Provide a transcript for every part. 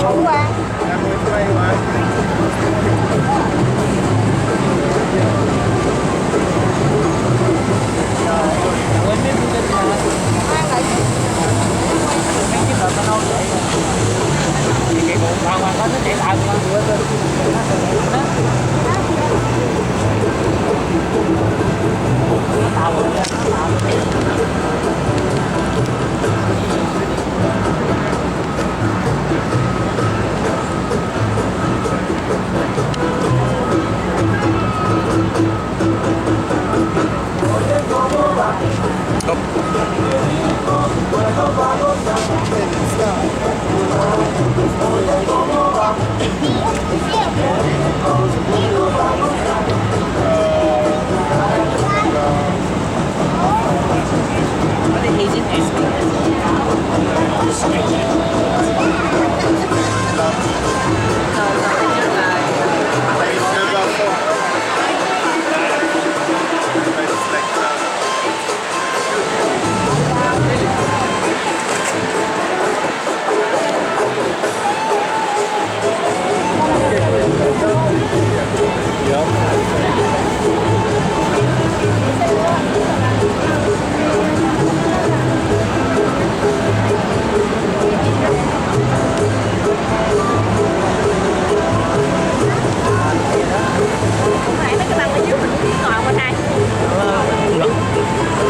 Hôm qua. quên biết tôi tên là Ai vậy? mấy chiếc đợt nó vậy thì cái bụng hoàn toàn có nó chạy lại con vừa lên nó tàu rồi nó tàu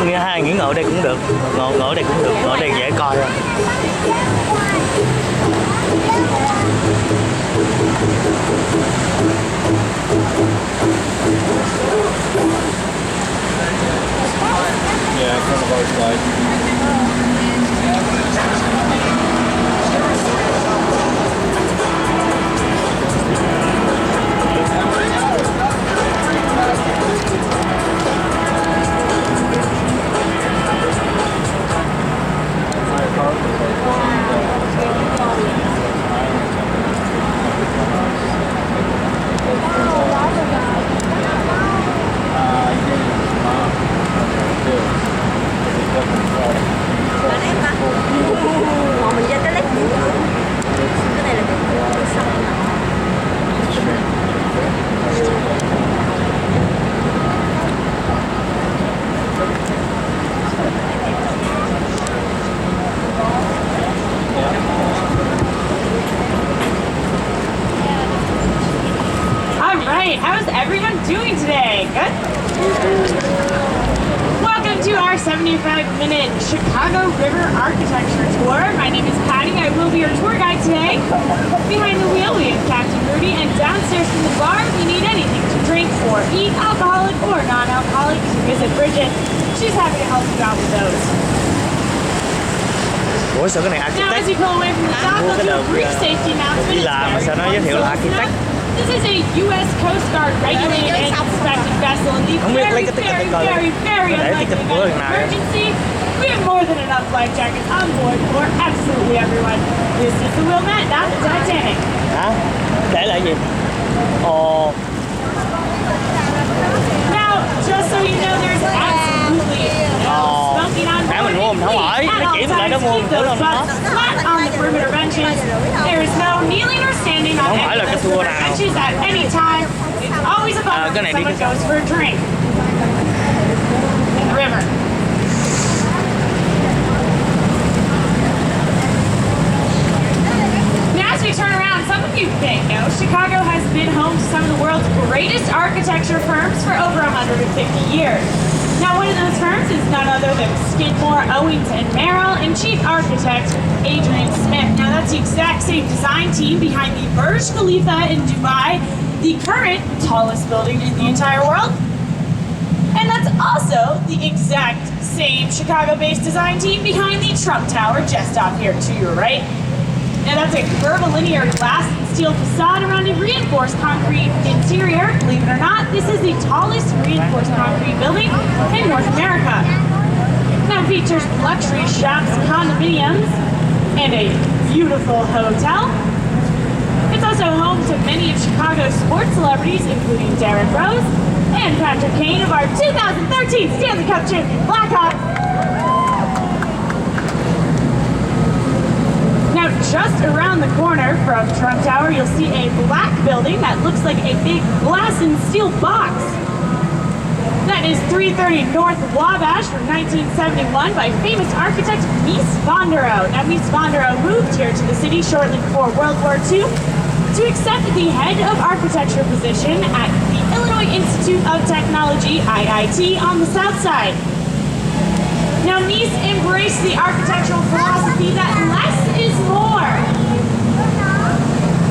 nghe hai nghỉ ngợi đây cũng được, ngồi đây cũng được, ngồi đây dễ coi rồi. yeah kind of outside Mình ra cái lát cái này là cái sông. Alright, how's everyone doing today? Good? Welcome to our 75-minute Chicago River Architecture Tour. My name is Patty. I will be your tour guide today. Behind the wheel, we have Captain Rudy, and downstairs from the bar, if you need anything to drink or eat, alcoholic or non-alcoholic, visit Bridget. She's happy to help you out with those. Ủa sao cái này Now, as architect? you pull away from the dock, I'll do a brief safety announcement. Đi làm mà sao nó giới thiệu là architect? This is a U.S. Coast Guard regulated and inspected vessel in the Không biết very, lấy cái tích very, coi. very, very Để unlikely tích event bữa of lần nào. emergency. We have more than enough life jackets on board for absolutely everyone. This is the Wilmette, not the Titanic. Hả? Để lại gì? Ồ. Now, just so you know, there's absolutely no smoking on Nãy mình board. mua mình không hỏi, At nó all chỉ mình lại nó times, mua keep mình thử those luôn đó. butts flat on the perimeter benches. There is no kneeling or standing on Không any phải là of cái the tour perimeter nào. benches at any time. It's always a bummer cái when này đi someone cái goes for a drink in the river. Now, as we turn around, some of you may know Chicago has been home to some of the world's greatest architecture firms for over 150 years. Now, one of those firms is none other than Skidmore, Owings and Merrill, and chief architect Adrian Smith. Now, that's the exact same design team behind the Burj Khalifa in Dubai, the current tallest building in the entire world. And that's also the exact same Chicago-based design team behind the Trump Tower just off here to your right. Now that's a curvilinear glass and steel facade around a reinforced concrete interior. Believe it or not, this is the tallest reinforced concrete building in North America. Now it features luxury shops, condominiums, and a beautiful hotel. It's also home to many of Chicago's sports celebrities, including Derrick Rose and Patrick Kane of our 2013 Stanley Cup champion Blackhawks. Now, just around the corner from Trump Tower, you'll see a black building that looks like a big glass and steel box. That is 330 North Wabash from 1971 by famous architect Mies van der Rohe. Now, Mies van der Rohe moved here to the city shortly before World War II to accept the head of architecture position at the Illinois Institute of Technology, IIT, on the south side. Now, Mies embraced the architectural philosophy that less is more.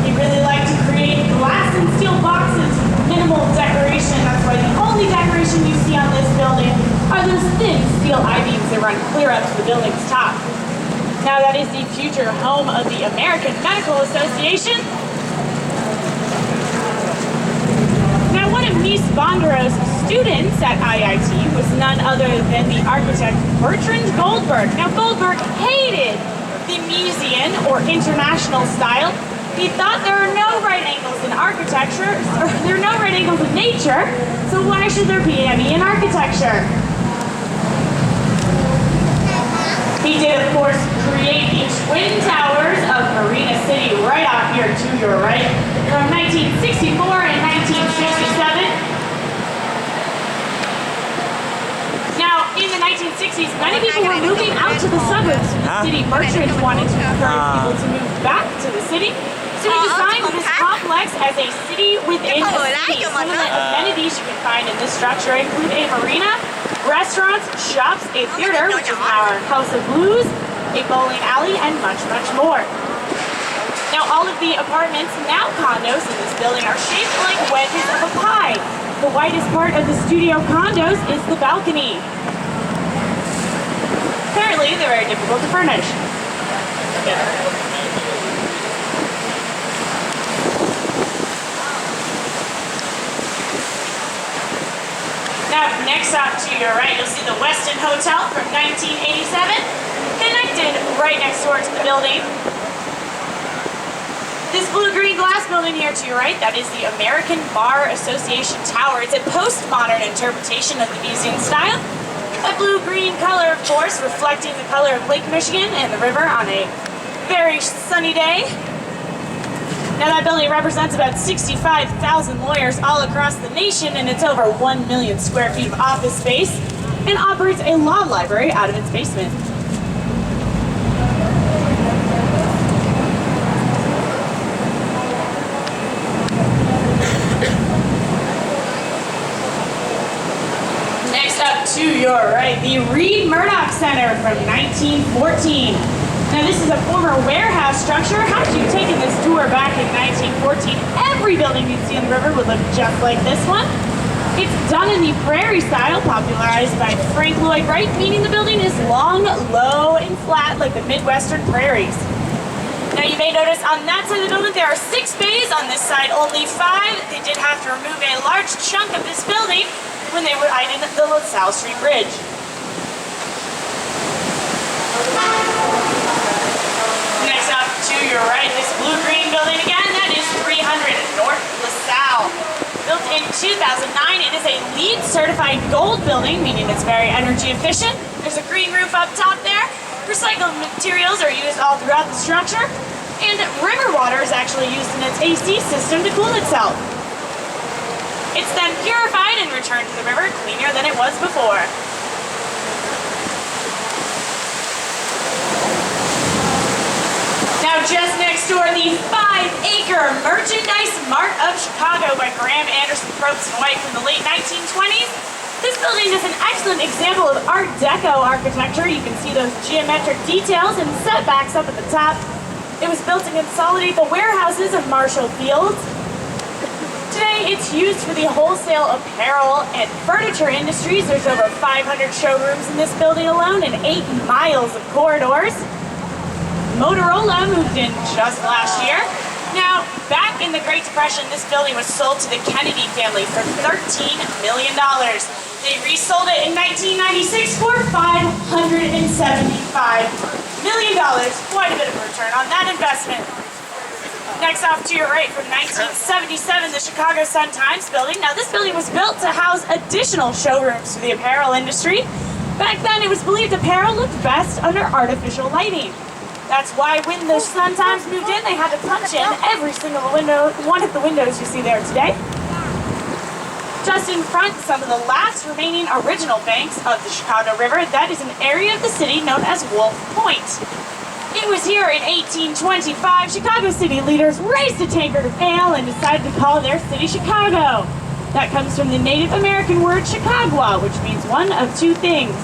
He really liked to create glass and steel boxes with minimal decoration. That's why the only decoration you see on this building are those thin steel I-beams that run clear up to the building's top. Now, that is the future home of the American Medical Association. Now, one of Mies van der Rohe's students at IIT was none other than the architect Bertrand Goldberg. Now, Goldberg hated the Miesian or international style. He thought there are no right angles in architecture, or there are no right angles in nature, so why should there be any in architecture? He did, of course, create the Twin Towers of Marina City right off here to your right from 1964 and 1967. Now, in the 1960s, many people were moving out to the suburbs of the city. Bertrand wanted to encourage people to move back to the city, so he designed this complex as a city within a city. Some of the amenities you can find in this structure include a marina, restaurants, shops, a theater, which is now our House of Blues, a bowling alley, and much, much more. Now, all of the apartments, now condos in this building, are shaped like wedges of a pie. The whitest part of the studio condos is the balcony. Apparently, they're very difficult to furnish. Now, next up to your right, you'll see the Westin Hotel from 1987, connected right next door to the building. This blue-green glass building here to your right, that is the American Bar Association Tower. It's a postmodern interpretation of the Miesian style. That blue-green color, of course, reflecting the color of Lake Michigan and the river on a very sunny day. Now, that building represents about 65,000 lawyers all across the nation, and it's over 1 million square feet of office space, and operates a law library out of its basement. To your right, the Reed Murdoch Center from 1914. Now, this is a former warehouse structure. Had you taken this tour back in 1914, every building you'd see on the river would look just like this one. It's done in the prairie style, popularized by Frank Lloyd Wright, meaning the building is long, low, and flat like the Midwestern prairies. Now, you may notice on that side of the building there are 6 bays. On this side, only 5. They did have to remove a large chunk of this building when they were widening the LaSalle Street Bridge. Next up to your right, this blue-green building again, that is 300 North LaSalle. Built in 2009, it is a LEED certified gold building, meaning it's very energy efficient. There's a green roof up top there. Recycled materials are used all throughout the structure, and river water is actually used in its AC system to cool itself. It's then purified and returned to the river cleaner than it was before. Now, just next door, the 5-acre Merchandise Mart of Chicago by Graham Anderson Probst and White from the late 1920s. This building is an excellent example of Art Deco architecture. You can see those geometric details and setbacks up at the top. It was built to consolidate the warehouses of Marshall Fields. Today, it's used for the wholesale apparel and furniture industries. There's over 500 showrooms in this building alone and 8 miles of corridors. Motorola moved in just last year. Now, back in the Great Depression, this building was sold to the Kennedy family for $13 million. They resold it in 1996 for $575 million. Quite a bit of a return on that investment. Next off to your right, from 1977, the Chicago Sun-Times building. Now, this building was built to house additional showrooms for the apparel industry. Back then, it was believed apparel looked best under artificial lighting. That's why when the Sun Times moved in, they had to punch in every single one of the windows you see there today. Just in front, some of the last remaining original banks of the Chicago River. That is an area of the city known as Wolf Point. It was here in 1825, Chicago city leaders raised a tankard of ale and decided to call their city Chicago. That comes from the Native American word Chicagua, which means one of two things: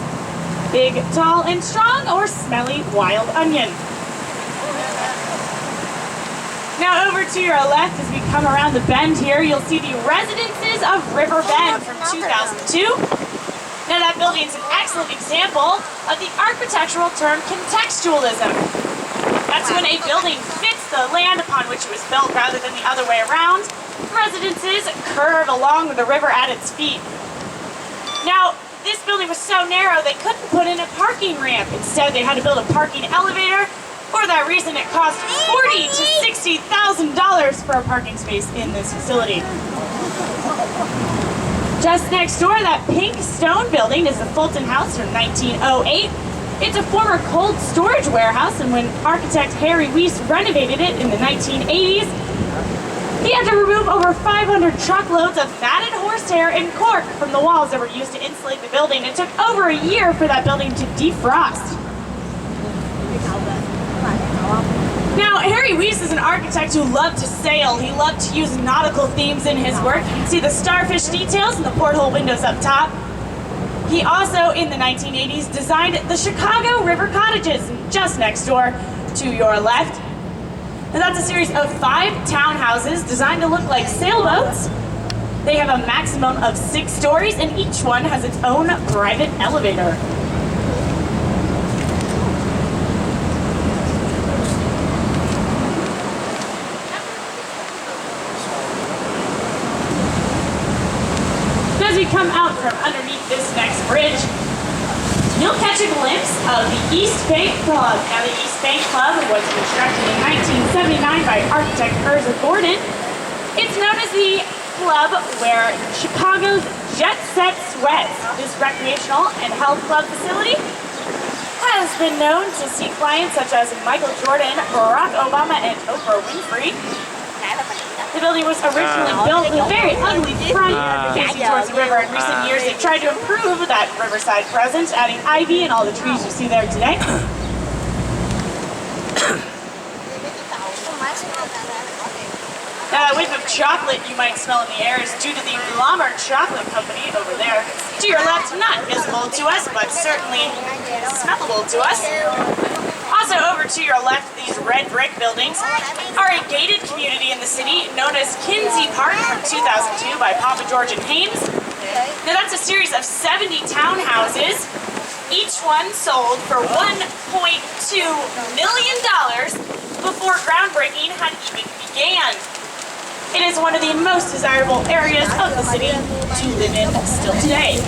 big, tall, and strong, or smelly wild onion. Now over to your left, as we come around the bend here, you'll see the Residences of River Bend from 2002. Now that building is an excellent example of the architectural term contextualism. That's when a building fits the land upon which it was built rather than the other way around. Residences curve along the river at its feet. Now, this building was so narrow they couldn't put in a parking ramp. Instead, they had to build a parking elevator. For that reason, it cost $40,000 to $60,000 for a parking space in this facility. Just next door, that pink stone building is the Fulton House from 1908. It's a former cold storage warehouse, and when architect Harry Weiss renovated it in the 1980s, he had to remove over 500 truckloads of fatted horsehair and cork from the walls that were used to insulate the building. It took over a year for that building to defrost. Now, Harry Weiss is an architect who loved to sail. He loved to use nautical themes in his work. You can see the starfish details and the porthole windows up top. He also, in the 1980s, designed the Chicago River Cottages, just next door to your left. And that's a series of 5 townhouses designed to look like sailboats. They have a maximum of 6 stories, and each one has its own private elevator. As we come out from underneath this next bridge, you'll catch a glimpse of the East Bank Club. Now, the East Bank Club was constructed in 1979 by architect Asa Gordon. It's known as the club where Chicago's Jet Set Sweats, this recreational and health club facility, has been known to see clients such as Michael Jordan, Barack Obama, and Oprah Winfrey. The building was originally built with a very ugly front facing towards the river. In recent years, they've tried to improve that riverside presence, adding ivy and all the trees you see there today. Now, that whiff of chocolate you might smell in the air is due to the Blommer Chocolate Company over there. To your left, not visible to us, but certainly smellable to us. Also over to your left, these red brick buildings are a gated community in the city known as Kinsey Park from 2002 by Papa George and Haynes. Now that's a series of 70 townhouses, each one sold for $1.2 million before groundbreaking had even began. It is one of the most desirable areas of the city to live in still today.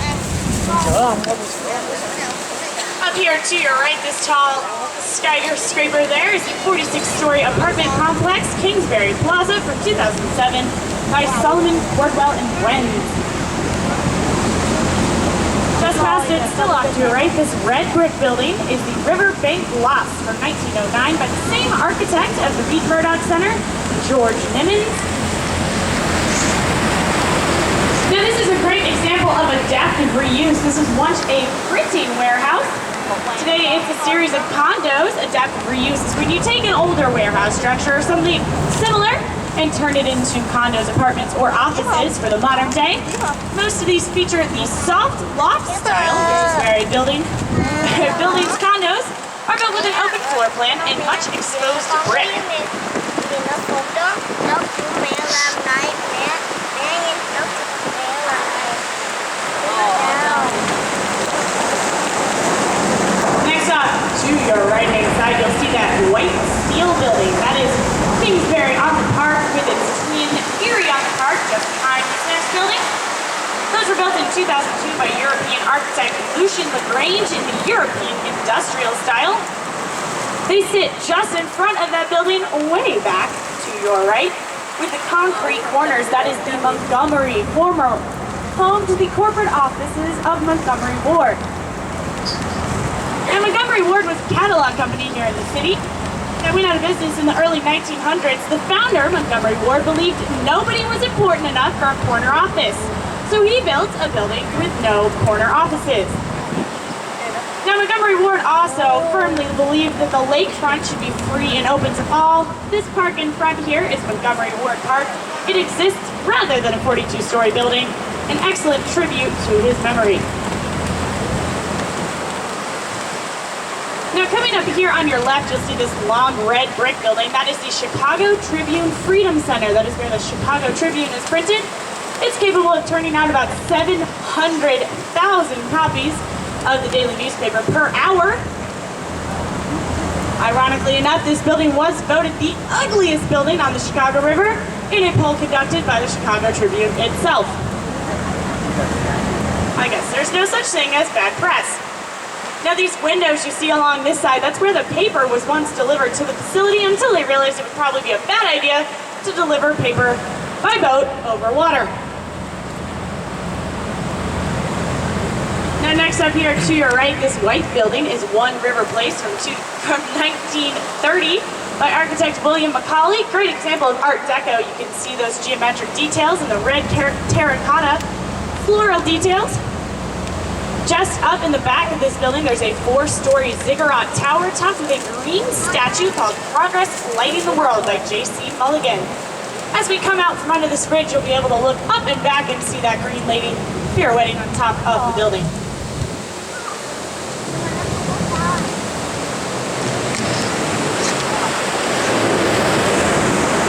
Up here to your right, this tall skyscraper there is the 46-story apartment complex, Kingsbury Plaza from 2007 by Solomon, Wardwell, and Wens. Just past it, still off to your right, this red brick building is the Riverbank Lofts from 1909 by the same architect as the Reed Murdoch Center, George Nimmons. Now this is a great example of adaptive reuse. This was once a printing warehouse. Today it's a series of condos. Adaptive reuse is when you take an older warehouse structure or something similar and turn it into condos, apartments, or offices for the modern day. Most of these feature the soft loft style, which is where a building's condos are built with an open floor plan and much exposed brick. Next up, to your right-hand side, you'll see that white steel building. That is Kingsbury on the Park with its twin Erie on the Park just behind this next building. Those were built in 2002 by European architect Lucien Lagrange in the European industrial style. They sit just in front of that building, way back to your right, with the concrete corners. That is the Montgomery, former home to the corporate offices of Montgomery Ward. And Montgomery Ward was a Cadillac company here in the city. that went out of business in the early 1900s, the founder, Montgomery Ward, believed nobody was important enough for a corner office. So he built a building with no corner offices. Now, Montgomery Ward also firmly believed that the lakefront should be free and open to all. This park in front here is Montgomery Ward Park. It exists rather than a 42-story building, an excellent tribute to his memory. Now, coming up here on your left, you'll see this long red brick building. That is the Chicago Tribune Freedom Center. That is where the Chicago Tribune is printed. It's capable of turning out about 700,000 copies of the daily newspaper per hour. Ironically enough, this building was voted the ugliest building on the Chicago River in a poll conducted by the Chicago Tribune itself. I guess there's no such thing as bad press. Now, these windows you see along this side, that's where the paper was once delivered to the facility until they realized it would probably be a bad idea to deliver paper by boat over water. Now, next up here to your right, this white building is One River Place from 1930 by architect William Macaulay. Great example of Art Deco. You can see those geometric details and the red terracotta floral details. Just up in the back of this building, there's a 4-story ziggurat tower topped with a green statue called Progress Lighting the World by J.C. Mulligan. As we come out from under this bridge, you'll be able to look up and back and see that green lady pirouetting on top of the building.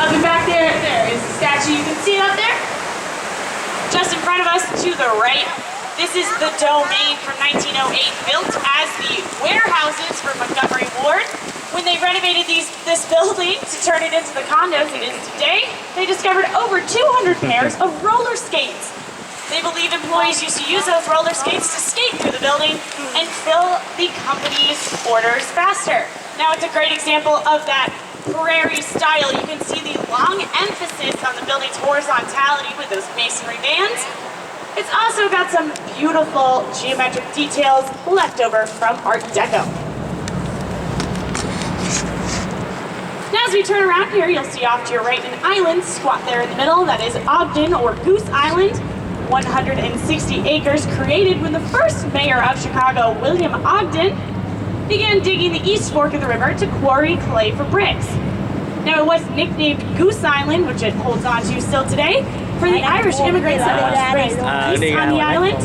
Up and back there is the statue. You can see it up there. Just in front of us to the right, this is the Domain from 1908, built as the warehouses for Montgomery Ward. When they renovated this building to turn it into the condos it is today, they discovered over 200 pairs of roller skates. They believed employees used to use those roller skates to skate through the building and fill the company's orders faster. Now, it's a great example of that prairie style. You can see the long emphasis on the building's horizontality with those masonry bands. It's also got some beautiful geometric details left over from Art Deco. Now, as we turn around here, you'll see off to your right an island squat there in the middle. That is Ogden, or Goose Island, 160 acres, created when the first mayor of Chicago, William Ogden, began digging the East Fork of the river to quarry clay for bricks. Now, it was nicknamed Goose Island, which it holds on to still today, for the Irish immigrants that once raised geese on the island.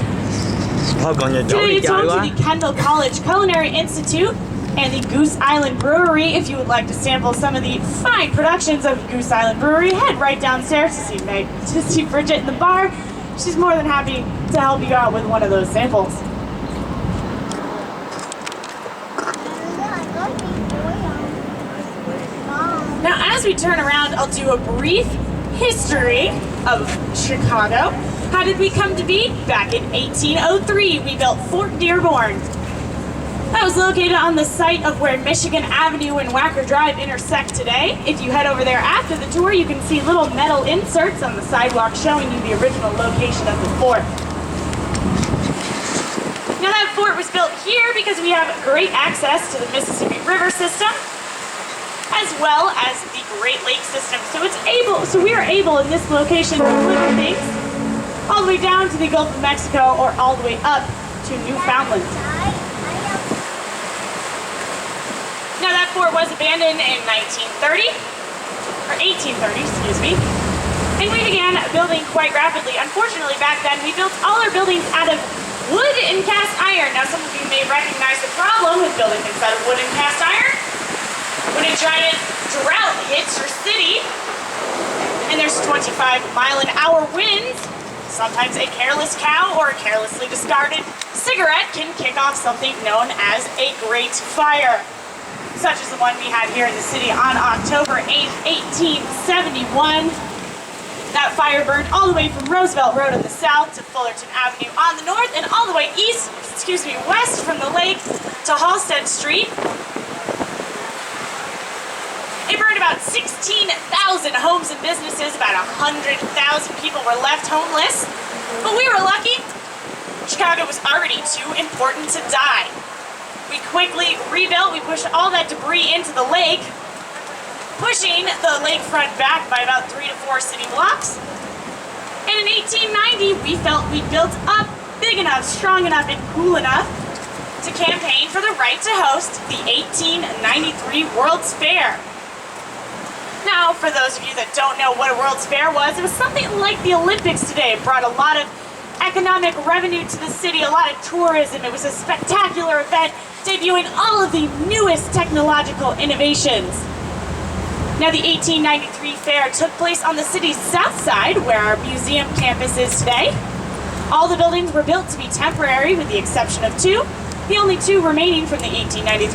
Today, it's home to the Kendall College Culinary Institute and the Goose Island Brewery. If you would like to sample some of the fine productions of Goose Island Brewery, head right downstairs to see Bridget in the bar. She's more than happy to help you out with one of those samples. Now, as we turn around, I'll do a brief history of Chicago. How did we come to be? Back in 1803, we built Fort Dearborn. That was located on the site of where Michigan Avenue and Wacker Drive intersect today. If you head over there after the tour, you can see little metal inserts on the sidewalk showing you the original location of the fort. Now, that fort was built here because we have great access to the Mississippi River system, as well as the Great Lakes system. So we are able in this location to deliver things all the way down to the Gulf of Mexico or all the way up to Newfoundland. Now, that fort was abandoned in 1830, excuse me, and we began building quite rapidly. Unfortunately, back then, we built all our buildings out of wood and cast iron. Now, some of you may recognize the problem with building things out of wood and cast iron. When a giant drought hits your city, and there's 25-mile-an-hour winds, sometimes a careless cow or a carelessly discarded cigarette can kick off something known as a great fire, such as the one we had here in the city on October 8th, 1871. That fire burned all the way from Roosevelt Road on the south to Fullerton Avenue on the north, and all the way west from the lake to Halsted Street. It burned about 16,000 homes and businesses. About 100,000 people were left homeless. But we were lucky. Chicago was already too important to die. We quickly rebuilt. We pushed all that debris into the lake. pushing the lakefront back by about 3 to 4 city blocks. And in 1890, we felt we'd built up big enough, strong enough, and cool enough to campaign for the right to host the 1893 World's Fair. Now, for those of you that don't know what a World's Fair was, it was something like the Olympics today. It brought a lot of economic revenue to the city, a lot of tourism. It was a spectacular event debuting all of the newest technological innovations. Now, the 1893 fair took place on the city's south side, where our museum campus is today. All the buildings were built to be temporary, with the exception of two, the only two remaining from the 1893